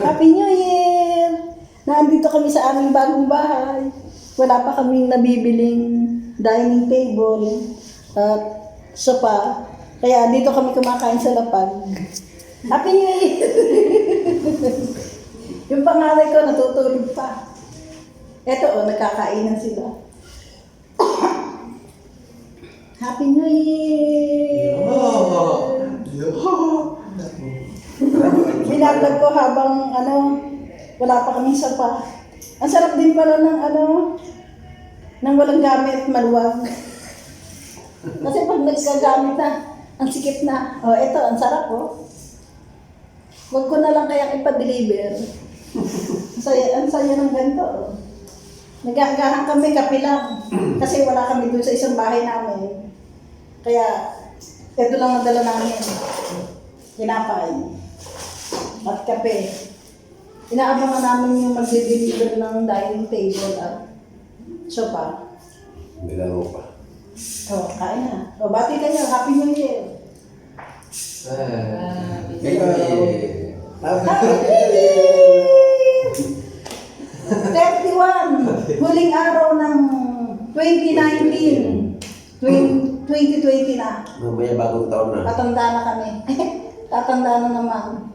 Happy New Year! Nandito kami sa aming bagong bahay. Wala pa kaming nabibiling dining table at sopa. Kaya dito kami kumakain sa lapag. Happy New Year! Yung pangalan ko natutulog pa. Eto nagkakainan sila. Happy New Year! Binablog ko habang wala pa kaming sopa. Ang sarap din pala ng nang walang gamit, maluwag. Kasi pag nagkagamit na, ang sikip na. Oh, eto, ang sarap oh. Huwag ko na lang kayang ipa-deliver. Ang saya ng ganito oh. Nag-aagahan kami, kape lang. Kasi wala kami dun sa isang bahay namin. Kaya, eto lang ang dala namin. Tinapay. At kape. Inaabangan namin yung mag-deliver ng dining table at sopa. Bilaro pa. Oh, kain na. Oh, bati kayo. Happy New Year. Happy New Year. Happy New Year! 31. Huling araw ng 2019. 2020 na. Mamaya bagong taon na. Tatanda na kami. Tatanda na naman.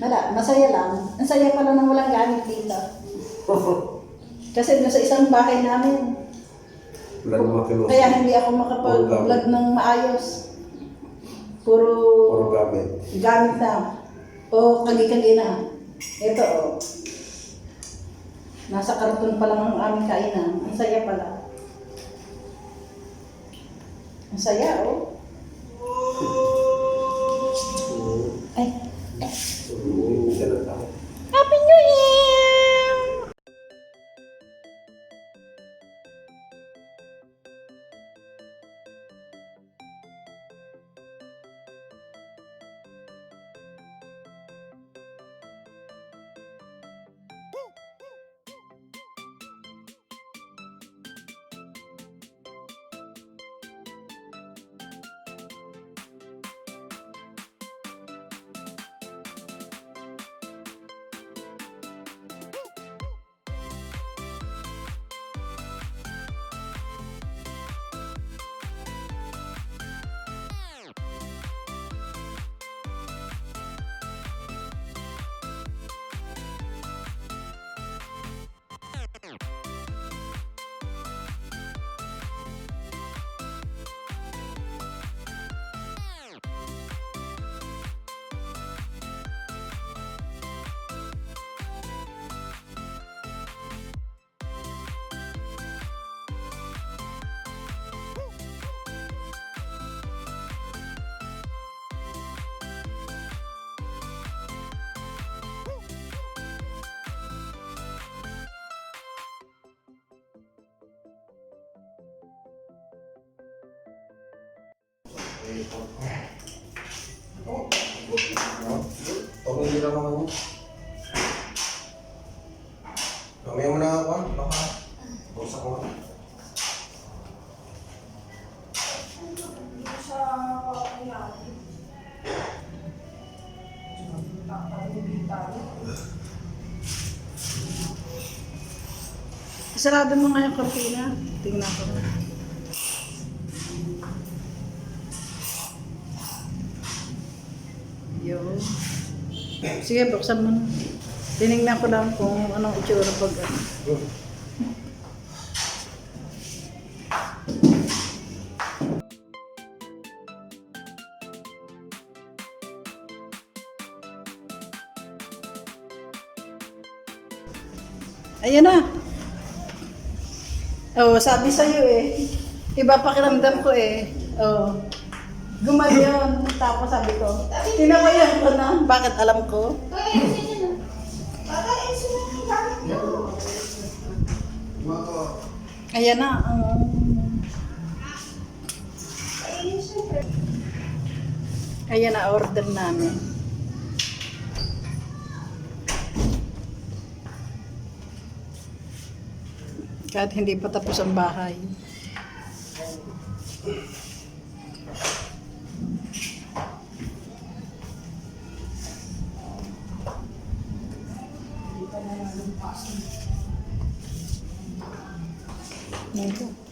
Wala, masaya lang. Ang saya pala nang walang gamit dito. Kasi nasa isang bahay namin. Kaya hindi ako makapag-vlog ng maayos. Puro gamit na. O kagi-kagi na. Ito o. Nasa karton pa lang ang aming kainan. Ang saya pala. Ang saya o. Ay. Happy New Year! Tunggu di dalam kamu. Kami yang menang baka rusak mo. Sarado mo nga yung kortina. Tingnan ko. Yun. Sige, buksan mo na. Tinignan ko lang kung anong itsura pag Ayan na. Oh, sabi sa'yo eh. Iba pakiramdam ko eh. Oh. Gumayon. Tapos sabi ko, tinawayan ko na. Bakit alam ko? Ayan na. Ayan na, order namin. Kahit hindi pa tapos ang bahay. Dito.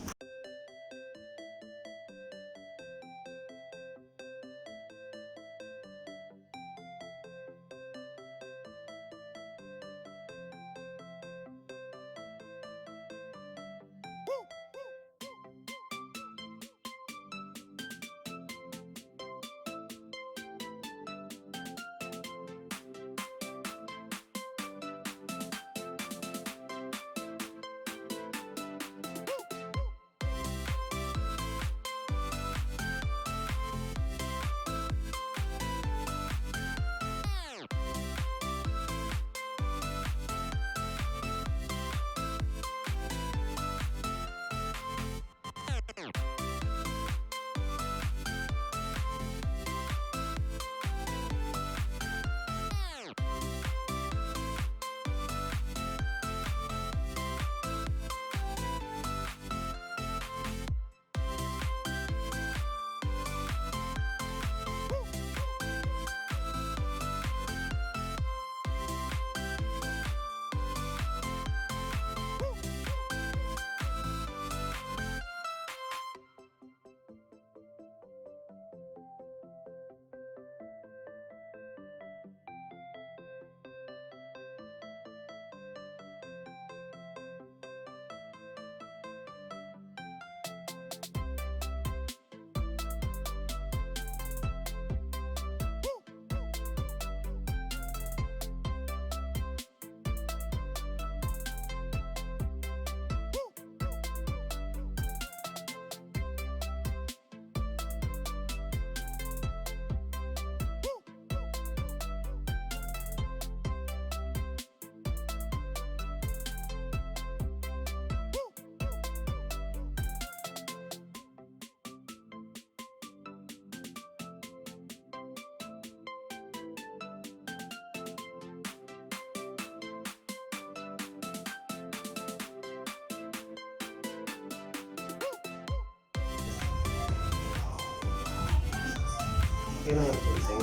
Okay lang yung casing.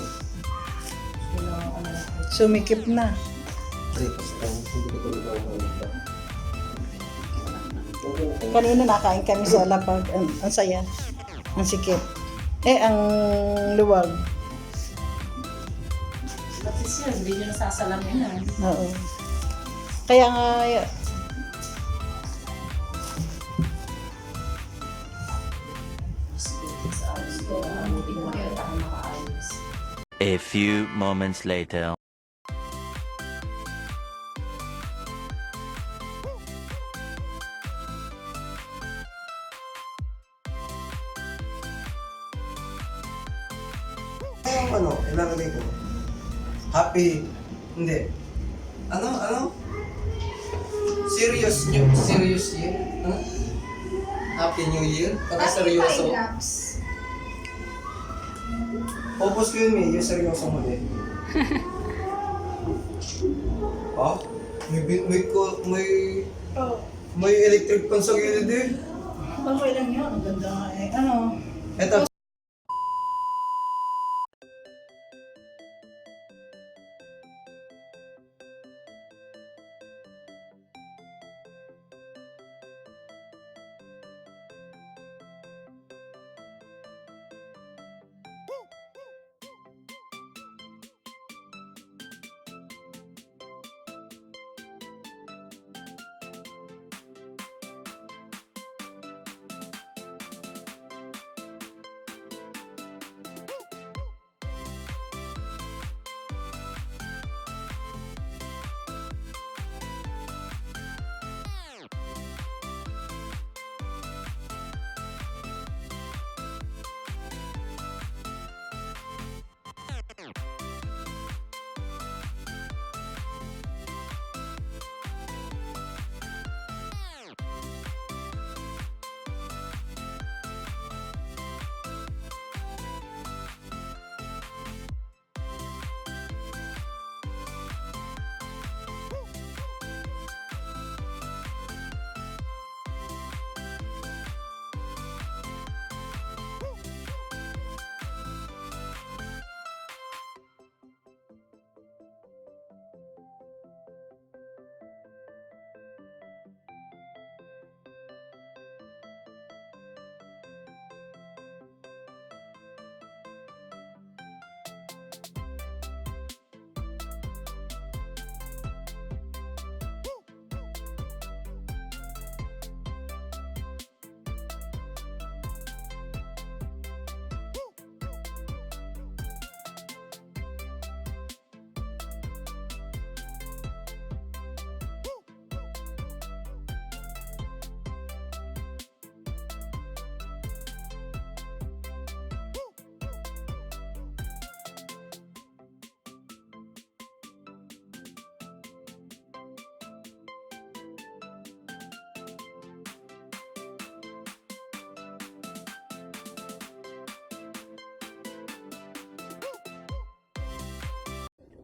Sumikip na. Tapos hindi ko tulog ang mga. Kanina nakain kami sa lapag. Ang saya. Ang sikip. Ang luwag. Pati siya, hindi nyo nasasalamin na. Oo. Kaya nga, A few moments later. Ano, ilalagay ko. Happy, hindi. Ano? Serious year? Ano? Happy New Year? Pagka-seryoso. Opos ko yun, yung seryoso mo din. May electric pan sa gilid eh. okay lang yun. Ang ganda nga eh. Ano? Eto.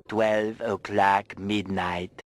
12 o'clock midnight.